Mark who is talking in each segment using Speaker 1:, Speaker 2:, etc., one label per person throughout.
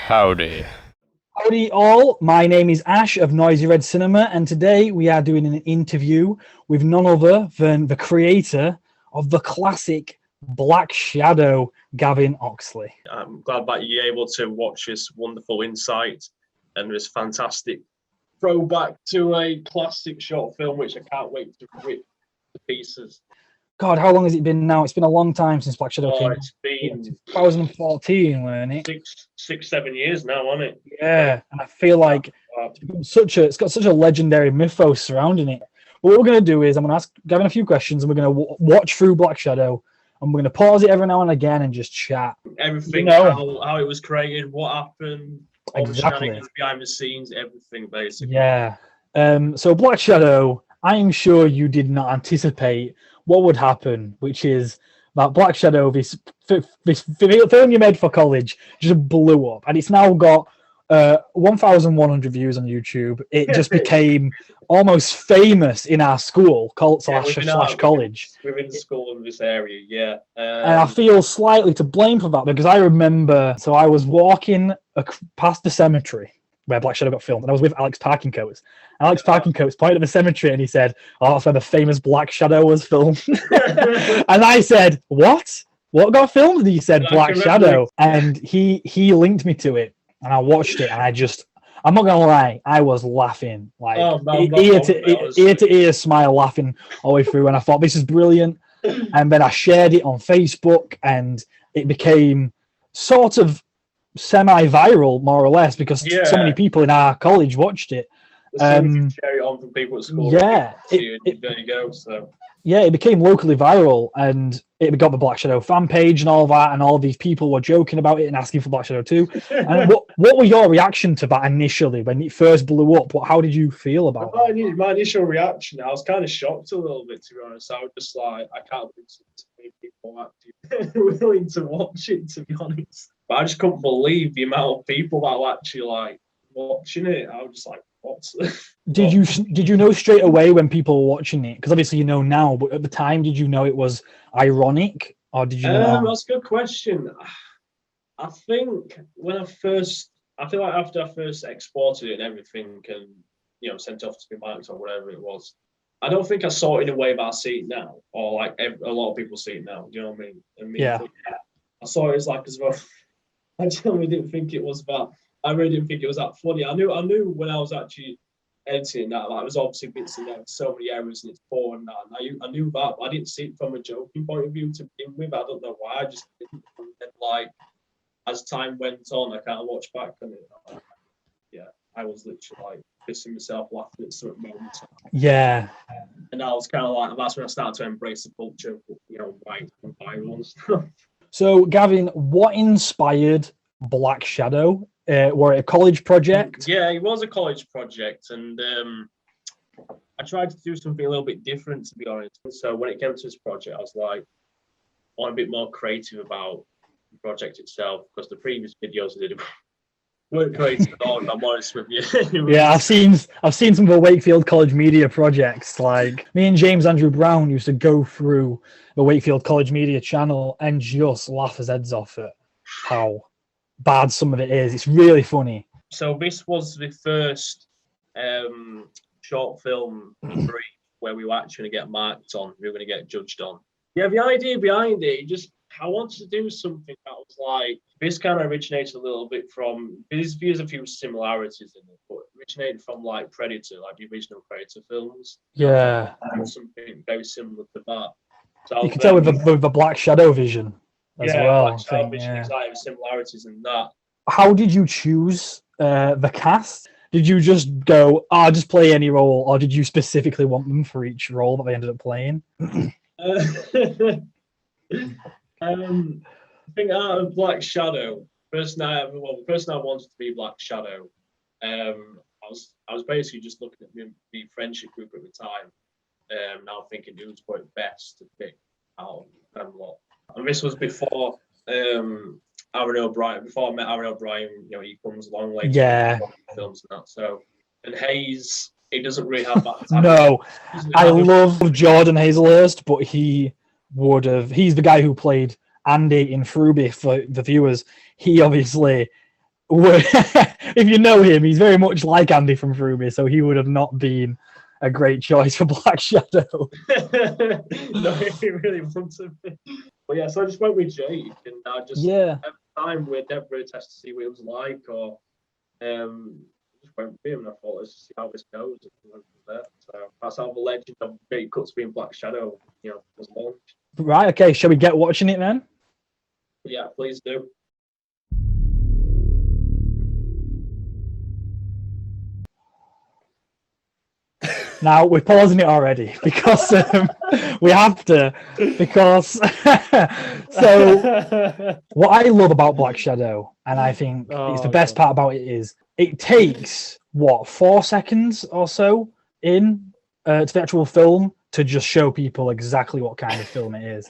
Speaker 1: Howdy.
Speaker 2: Howdy all, my name is Ash of Noisy Red Cinema, and today we are doing an interview with none other than the creator of the classic Black Shadow, Gavin Oxley.
Speaker 3: I'm glad that you're able to watch this wonderful insight and this fantastic throwback to a classic short film, which I can't wait to rip to pieces.
Speaker 2: God, how long has it been now? It's been a long time since Black Shadow came.
Speaker 3: It's been
Speaker 2: 2014, weren't it?
Speaker 3: Six, 7 years now, hasn't it?
Speaker 2: Yeah, and I feel like it's got such a legendary mythos surrounding it. But what we're going to do is I'm going to ask Gavin a few questions, and we're going to watch through Black Shadow, and we're going to pause it every now and again and just chat.
Speaker 3: Everything, how it was created, what happened, all the shenanigans behind the scenes, everything basically.
Speaker 2: Yeah. So Black Shadow, I'm sure you did not anticipate what would happen, which is that Black Shadow, this film you made for college, just blew up, and it's now got 1,100 views on YouTube. It just became almost famous in our school, slash college.
Speaker 3: Within school in this area, yeah.
Speaker 2: And I feel slightly to blame for that because I remember, so I was walking past the cemetery where Black Shadow got filmed, and I was with Alex Parkincoats. Alex Parkincoats pointed at the cemetery and he said, "Oh, that's where the famous Black Shadow was filmed." And I said, "What? What got filmed?" And he said, "Black Shadow." And he linked me to it, and I watched it, and I'm not gonna lie, I was laughing, like ear to ear smile, laughing all the way through, and I thought this is brilliant. And then I shared it on Facebook, and it became sort of semi-viral, more or less, because so many people in our college watched it.
Speaker 3: Share it on from people at school.
Speaker 2: Yeah,
Speaker 3: there you go. So
Speaker 2: yeah, it became locally viral, and it got the Black Shadow fan page and all that, and all these people were joking about it and asking for Black Shadow 2. And what were your reaction to that initially when it first blew up? How did you feel about it?
Speaker 3: My initial reaction, I was kind of shocked a little bit, to be honest. I was just like, I can't believe so many people actually willing to watch it, to be honest. But I just couldn't believe the amount of people that were actually like watching it. I was just like, what?
Speaker 2: Did you know straight away when people were watching it? Because obviously you know now, but at the time, did you know it was ironic, or did you know?
Speaker 3: That's a good question. I think I feel like after I first exported it and everything, and sent off to be marked or whatever it was, I don't think I saw it in a way that I see it now, or like a lot of people see it now. Do you know what I mean?
Speaker 2: Yeah.
Speaker 3: I saw it as like as well. I genuinely didn't think it was that. I really didn't think it was that funny. I knew when I was actually editing that, like, it was obviously bits in there with so many errors and it's poor and that. And I knew that, but I didn't see it from a joking point of view to begin with. I don't know why. I just didn't. And then, like, as time went on, I kind of watched back on it. I was literally like pissing myself laughing at certain moments.
Speaker 2: Yeah.
Speaker 3: And I was kind of like, that's when I started to embrace the culture of, white and viral and stuff.
Speaker 2: So, Gavin, what inspired Black Shadow? Were it a college project?
Speaker 3: Yeah, it was a college project, and I tried to do something a little bit different, to be honest. So when it came to this project, I was like, I want a bit more creative about the project itself, because the previous videos I did weren't creative at all, if I'm honest with you.
Speaker 2: Yeah, I've seen some of the Wakefield College Media projects. Like, me and James Andrew Brown used to go through the Wakefield College Media channel and just laugh his heads off at how bad some of it is. It's really funny.
Speaker 3: So this was the first short film brief where we were actually going to get marked on, we were going to get judged on. Yeah, the idea behind it, I wanted to do something that was like, this kind of originated a little bit from, there's a few similarities in it, but originated from like Predator, like the original Predator films.
Speaker 2: Yeah.
Speaker 3: Something very similar to that. So
Speaker 2: you can tell with the Black Shadow vision as well.
Speaker 3: Black Shadow vision, exactly, similarities in that.
Speaker 2: How did you choose the cast? Did you just go, just play any role, or did you specifically want them for each role that they ended up playing?
Speaker 3: I think out of Black Shadow, the person I wanted to be Black Shadow, I was basically just looking at the friendship group at the time, now thinking who was probably best to pick out of them lot. And this was before Aaron O'Brien. Before I met Aaron O'Brien, he comes along later.
Speaker 2: Yeah.
Speaker 3: Films and that. So, and Hayes, he doesn't really have that.
Speaker 2: No, I love Jordan Hazelhurst, but he's the guy who played Andy in Fruby for the viewers. He obviously if you know him, he's very much like Andy from Fruby, so he would have not been a great choice for Black Shadow.
Speaker 3: No, he really wanted me. But yeah, so I just went with Jake, and I just at the time we never really tested to see what it was like, or just went with him, and I thought let's just see how this goes. And we went from there. So that's how the legend of Jake Cuts being Black Shadow, was launched.
Speaker 2: Right. Okay. Shall we get watching it then?
Speaker 3: Yeah, please do.
Speaker 2: Now we're pausing it already because we have to. Because so what I love about Black Shadow, and I think it's the best part about it, is it takes 4 seconds or so to the actual film to just show people exactly what kind of film it is.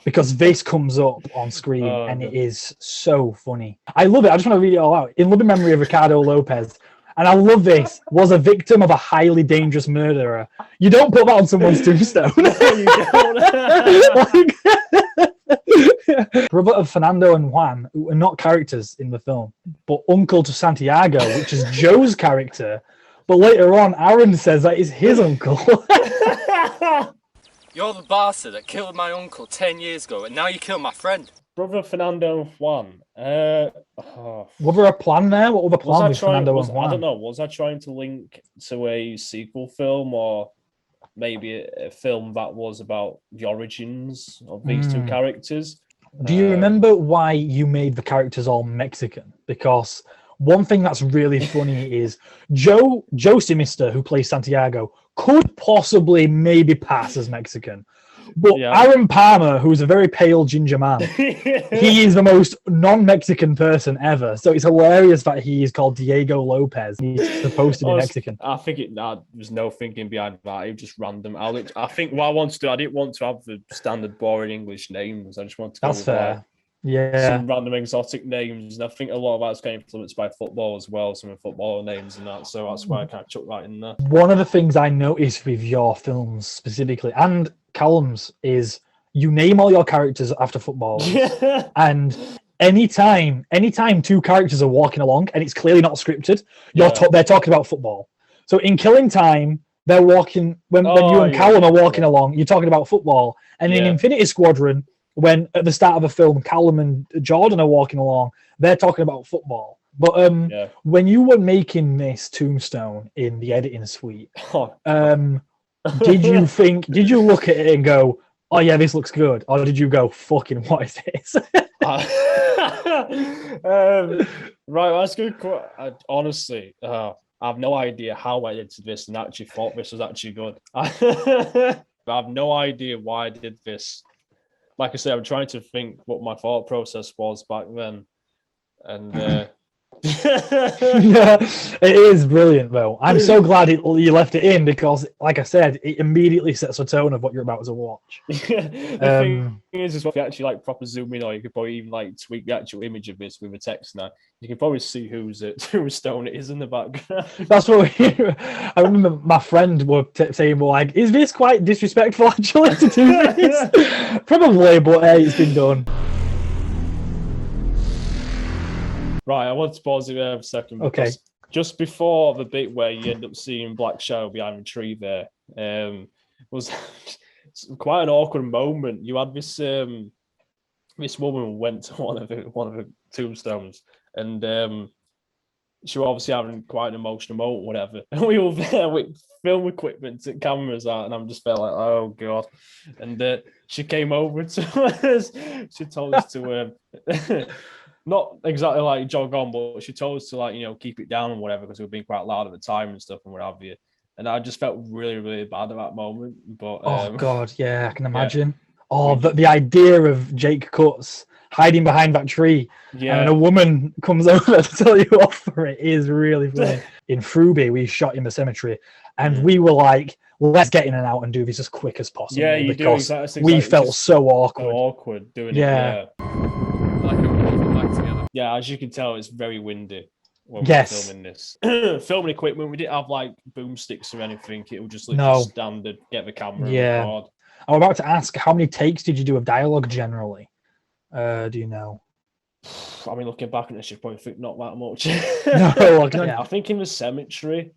Speaker 2: Because this comes up on screen and it is so funny. I love it. I just want to read it all out. In loving memory of Ricardo Lopez. And I love this. Was a victim of a highly dangerous murderer. You don't put that on someone's tombstone.
Speaker 3: No, you
Speaker 2: don't. Brother of Fernando and Juan, who are not characters in the film, but uncle to Santiago, which is Joe's character. But later on, Aaron says that is his uncle.
Speaker 1: You're the bastard that killed my uncle 10 years ago, and now you killed my friend.
Speaker 4: Brother Fernando and Juan.
Speaker 2: Was there a plan there? What other plan with Fernando and Juan?
Speaker 4: I don't know. Was I trying to link to a sequel film, or maybe a film that was about the origins of these two characters?
Speaker 2: Do you remember why you made the characters all Mexican? Because one thing that's really funny is Joe Simister, who plays Santiago, could possibly maybe pass as Mexican. But Aaron Palmer, who's a very pale ginger man, he is the most non-Mexican person ever. So it's hilarious that he is called Diego Lopez. He's supposed to be Mexican.
Speaker 4: I think there was no thinking behind that. It was just random. I think what I wanted to do, I didn't want to have the standard boring English names. I just wanted to go with
Speaker 2: fair.
Speaker 4: Some random exotic names. And I think a lot of that's getting influenced by football as well, some of footballer names and that. So that's why I kind of chucked that in there.
Speaker 2: One of the things I noticed with your films specifically, and Callum's, is you name all your characters after footballers. And anytime two characters are walking along and it's clearly not scripted, they're talking about football. So in Killing Time, they're walking when you and Callum are walking along, you're talking about football. And in Infinity Squadron, when at the start of the film, Callum and Jordan are walking along, they're talking about football. But when you were making this tombstone in the editing suite, did you look at it and go, oh yeah, this looks good? Or did you go, fucking, what is this?
Speaker 4: Right, that's good. Honestly, I have no idea how I edited this and actually thought this was actually good. I have no idea why I did this. Like I said, I'm trying to think what my thought process was back then. And
Speaker 2: yeah, it is brilliant though. I'm so glad you left it in, because like I said, it immediately sets a tone of what you're about to watch.
Speaker 4: The thing is if you actually proper zoom in, or you could probably even tweak the actual image of this with a text now, you can probably see whose stone it is in the background.
Speaker 2: That's what I remember my friend was saying, well, is this quite disrespectful actually to do this? Probably, but hey, it's been done.
Speaker 4: Right, I want to pause it there for a second.
Speaker 2: Okay.
Speaker 4: Just before the bit where you end up seeing Black Shadow behind the tree there, was quite an awkward moment. You had this this woman went to one of the tombstones, and she was obviously having quite an emotional moment, whatever. And we were there with film equipment and cameras out, and I'm just felt like, oh god. And she came over to us. She told us to. Not exactly jog on, but she told us to keep it down and whatever, because we were being quite loud at the time and stuff and what have you. And I just felt really, really bad at that moment. But
Speaker 2: oh god, yeah, I can imagine. Yeah. Oh, but the idea of Jake Cuts hiding behind that tree, and a woman comes over to tell you off for it is really funny. In Fruby, we shot in the cemetery, and we were like, let's get in and out and do this as quick as possible.
Speaker 4: Yeah, you
Speaker 2: because
Speaker 4: do. Exactly.
Speaker 2: We felt so awkward.
Speaker 4: So awkward doing it.
Speaker 2: Yeah.
Speaker 4: Yeah, as you can tell, it's very windy when we're filming this. Filming equipment, we didn't have boomsticks or anything. It was just standard, get the camera and record.
Speaker 2: I'm about to ask, how many takes did you do of dialogue generally? Do you know?
Speaker 4: I mean, looking back on this, you probably think not that much.
Speaker 2: No, yeah.
Speaker 4: I think in the cemetery,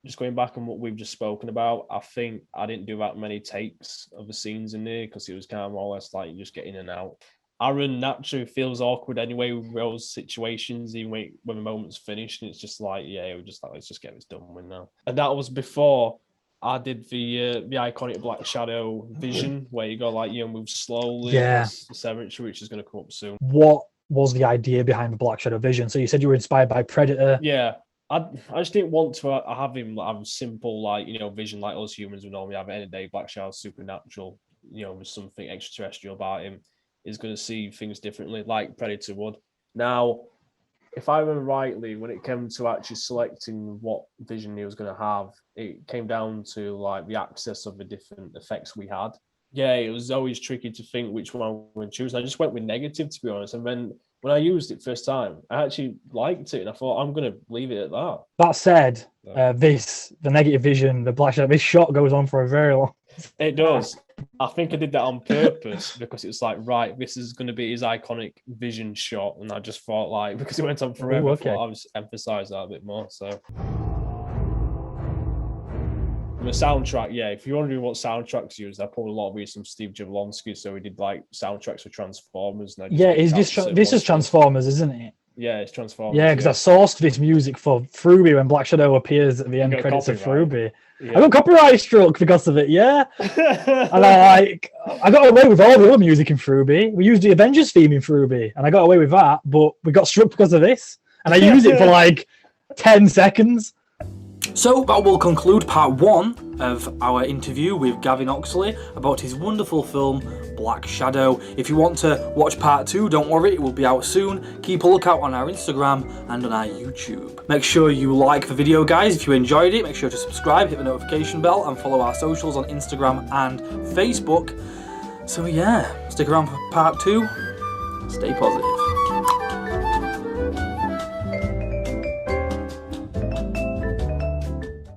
Speaker 4: just going back on what we've just spoken about, I think I didn't do that many takes of the scenes in there because it was kind of more or less like you just get in and out. Aaron naturally feels awkward anyway with those situations, even when the moment's finished, and it's just like, yeah, we're just like, let's just get this done with now. And that was before I did the iconic Black Shadow vision, where you go like, move slowly across the cemetery, which is going to come up soon.
Speaker 2: What was the idea behind the Black Shadow vision? So you said you were inspired by Predator.
Speaker 4: Yeah. I just didn't want to have him have simple, like, vision like us humans would normally have at the end of the day. Black Shadow supernatural, with something extraterrestrial about him, is going to see things differently, like Predator would. Now, if I remember rightly, when it came to actually selecting what vision he was going to have, it came down to like the access of the different effects we had. Yeah, it was always tricky to think which one we would choose. I just went with negative, to be honest. And then when I used it first time, I actually liked it, and I thought I'm going to leave it at that.
Speaker 2: That said, the negative vision, the Black Shadow, this shot goes on for a very long.
Speaker 4: It does. I think I did that on purpose because it was like, right, this is going to be his iconic vision shot, and I just thought, like, because it went on forever, I thought I was emphasise that a bit more. So, and the soundtrack, yeah. If you're wondering what soundtracks used, I pulled a lot of these from Steve Jablonski. So we did like soundtracks for Transformers. And
Speaker 2: this is Transformers, isn't it?
Speaker 4: Yeah, it's Transformers.
Speaker 2: Yeah, because I sourced this music for Fruby when Black Shadow appears at the end credits of Fruby.
Speaker 4: Yeah.
Speaker 2: I got copyright struck because of it, yeah. And I got away with all the other music in Fruby. We used the Avengers theme in Fruby, and I got away with that, but we got struck because of this. And I used it for like 10 seconds. So that will conclude part 1 of our interview with Gavin Oxley about his wonderful film Black Shadow. If you want to watch part 2, don't worry, it will be out soon. Keep a lookout on our Instagram and on our YouTube. Make sure you like the video, guys. If you enjoyed it, make sure to subscribe, hit the notification bell, and follow our socials on Instagram and Facebook. So yeah, stick around for part 2. Stay positive.